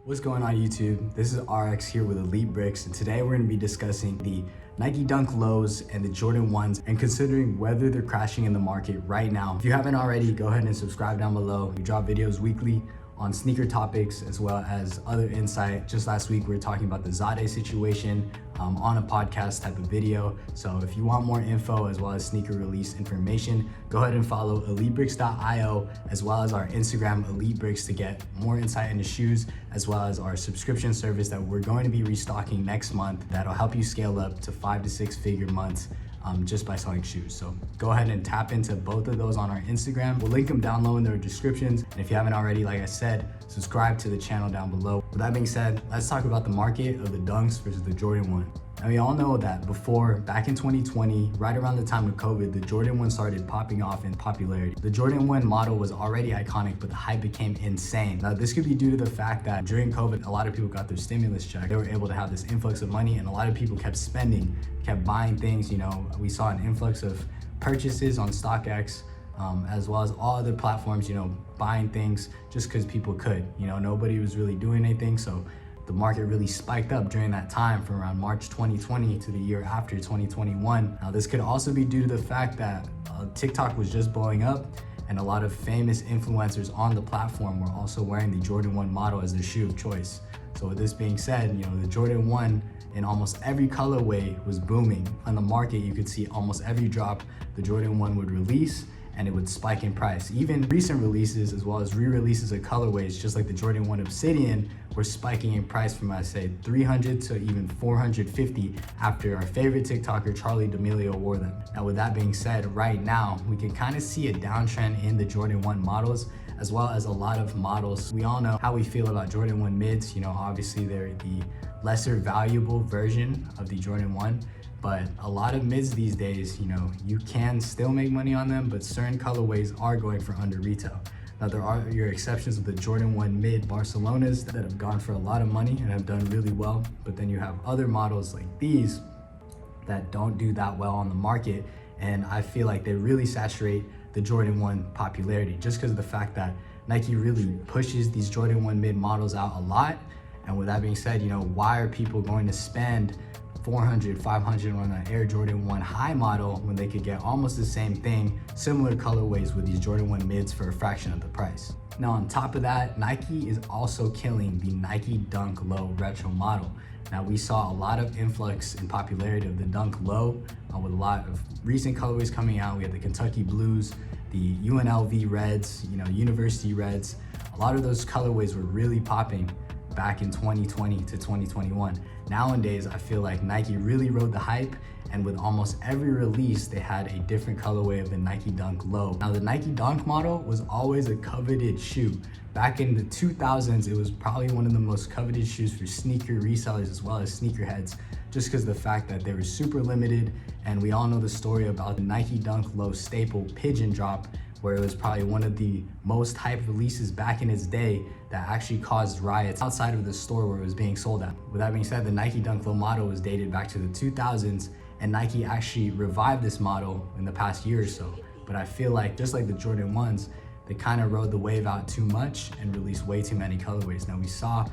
What's going on YouTube? This is RX here with Elite Bricks, and today we're going to be discussing the Nike Dunk Lows and the Jordan 1s and considering whether they're crashing in the market right now. If you haven't already, go ahead and subscribe down below. We drop videos weekly on sneaker topics as well as other insight. Just last week we were talking about the Zade situation on a podcast type of video. So if you want more info as well as sneaker release information, go ahead and follow elitebricks.io as well as our Instagram elitebricks to get more insight into shoes, as well as our subscription service that we're going to be restocking next month that'll help you scale up to 5 to 6 figure months just by selling shoes. So go ahead and tap into both of those on our Instagram. We'll link them down low in their descriptions. And if you haven't already, like I said, subscribe to the channel down below. With that being said, let's talk about the market of the Dunks versus the Jordan 1. And we all know that back in 2020, right around the time of COVID, the Jordan 1 started popping off in popularity. The Jordan 1 model was already iconic, but the hype became insane. Now, this could be due to the fact that during COVID, a lot of people got their stimulus check. They were able to have this influx of money, and a lot of people kept spending, kept buying things. You know, we saw an influx of purchases on StockX, as well as all other platforms, you know, buying things just because people could. You know, nobody was really doing anything, so the market really spiked up during that time from around March 2020 to the year after 2021. Now, this could also be due to the fact that TikTok was just blowing up, and a lot of famous influencers on the platform were also wearing the Jordan 1 model as their shoe of choice. So with this being said, you know, the Jordan 1 in almost every colorway was booming. On the market, you could see almost every drop the Jordan 1 would release, and it would spike in price. Even recent releases as well as re-releases of colorways, just like the Jordan 1 Obsidian, were spiking in price from, I say, 300 to even 450 after our favorite TikToker, Charli D'Amelio, wore them. Now, with that being said, right now, we can kind of see a downtrend in the Jordan 1 models, as well as a lot of models. We all know how we feel about Jordan 1 mids. You know, obviously they're the lesser valuable version of the Jordan 1. But a lot of mids these days, you know, you can still make money on them, but certain colorways are going for under retail. Now, there are your exceptions of the Jordan 1 mid Barcelonas that have gone for a lot of money and have done really well. But then you have other models like these that don't do that well on the market. And I feel like they really saturate the Jordan 1 popularity just because of the fact that Nike really pushes these Jordan 1 mid models out a lot. And with that being said, you know, why are people going to spend 400, 500 on an Air Jordan 1 high model when they could get almost the same thing, similar colorways with these Jordan 1 mids for a fraction of the price? Now, on top of that, Nike is also killing the Nike Dunk Low retro model. Now, we saw a lot of influx in popularity of the Dunk Low with a lot of recent colorways coming out. We had the Kentucky Blues, the UNLV Reds, you know, University Reds. A lot of those colorways were really popping back in 2020 to 2021. Nowadays, I feel like Nike really rode the hype, and with almost every release, they had a different colorway of the Nike Dunk Low. Now, the Nike Dunk model was always a coveted shoe. Back in the 2000s, it was probably one of the most coveted shoes for sneaker resellers as well as sneakerheads, just because of the fact that they were super limited. And we all know the story about the Nike Dunk Low staple pigeon drop, where it was probably one of the most hyped releases back in its day that actually caused riots outside of the store where it was being sold at. With that being said, the Nike Dunk Low model was dated back to the 2000s, and Nike actually revived this model in the past year or so. But I feel like, just like the Jordan 1s, they kind of rode the wave out too much and released way too many colorways. Now, we saw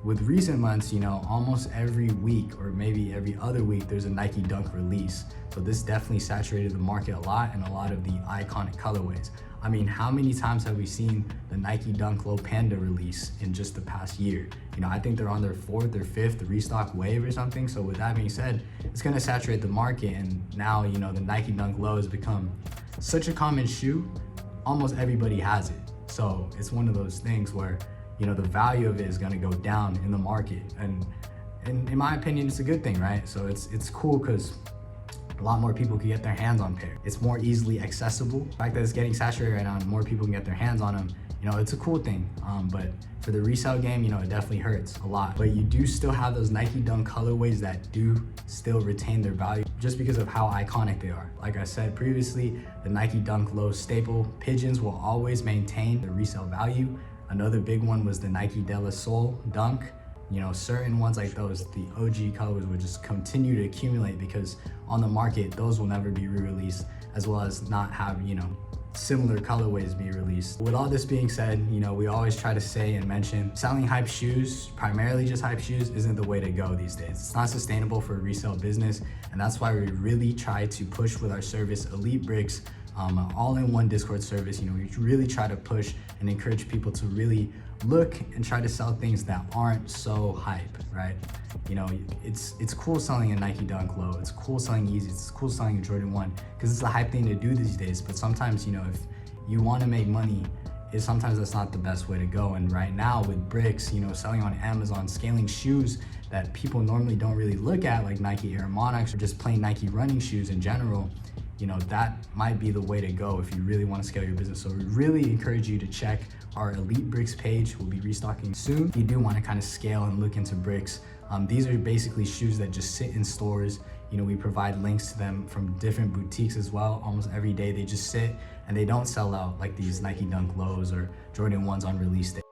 with recent months, you know, almost every week or maybe every other week, there's a Nike Dunk release. So this definitely saturated the market a lot and a lot of the iconic colorways. I mean, how many times have we seen the Nike Dunk Low Panda release in just the past year? You know, I think they're on their 4th or 5th restock wave or something. So with that being said, it's gonna saturate the market. And now, you know, the Nike Dunk Low has become such a common shoe, almost everybody has it. So it's one of those things where, you know, the value of it is gonna go down in the market. And in my opinion, it's a good thing, right? So it's cool because a lot more people can get their hands on pair. It's more easily accessible. The fact that it's getting saturated right now and more people can get their hands on them, you know, it's a cool thing. But for the resale game, you know, it definitely hurts a lot. But you do still have those Nike Dunk colorways that do still retain their value just because of how iconic they are. Like I said previously, the Nike Dunk Low staple pigeons will always maintain their resale value. Another big one was the Nike De La Soul Dunk. You know, certain ones like those, the OG colors would just continue to accumulate because on the market, those will never be re-released, as well as not have, you know, similar colorways be released. With all this being said, you know, we always try to say and mention selling hype shoes, primarily just hype shoes, isn't the way to go these days. It's not sustainable for a resale business, and that's why we really try to push with our service, Elite Bricks, an all-in-one Discord service. You know, we really try to push and encourage people to really look and try to sell things that aren't so hype, right? You know, it's cool selling a Nike Dunk Low, it's cool selling Yeezys, it's cool selling a Jordan 1, because it's the hype thing to do these days. But sometimes, you know, if you want to make money, sometimes that's not the best way to go. And right now with Bricks, you know, selling on Amazon, scaling shoes that people normally don't really look at, like Nike Air Monarchs or just plain Nike running shoes in general, you know, that might be the way to go if you really want to scale your business. So we really encourage you to check our Elite Bricks page. We'll be restocking soon. If you do want to kind of scale and look into Bricks, these are basically shoes that just sit in stores. You know, we provide links to them from different boutiques as well. Almost every day they just sit and they don't sell out like these Nike Dunk Lows or Jordan 1s on release day.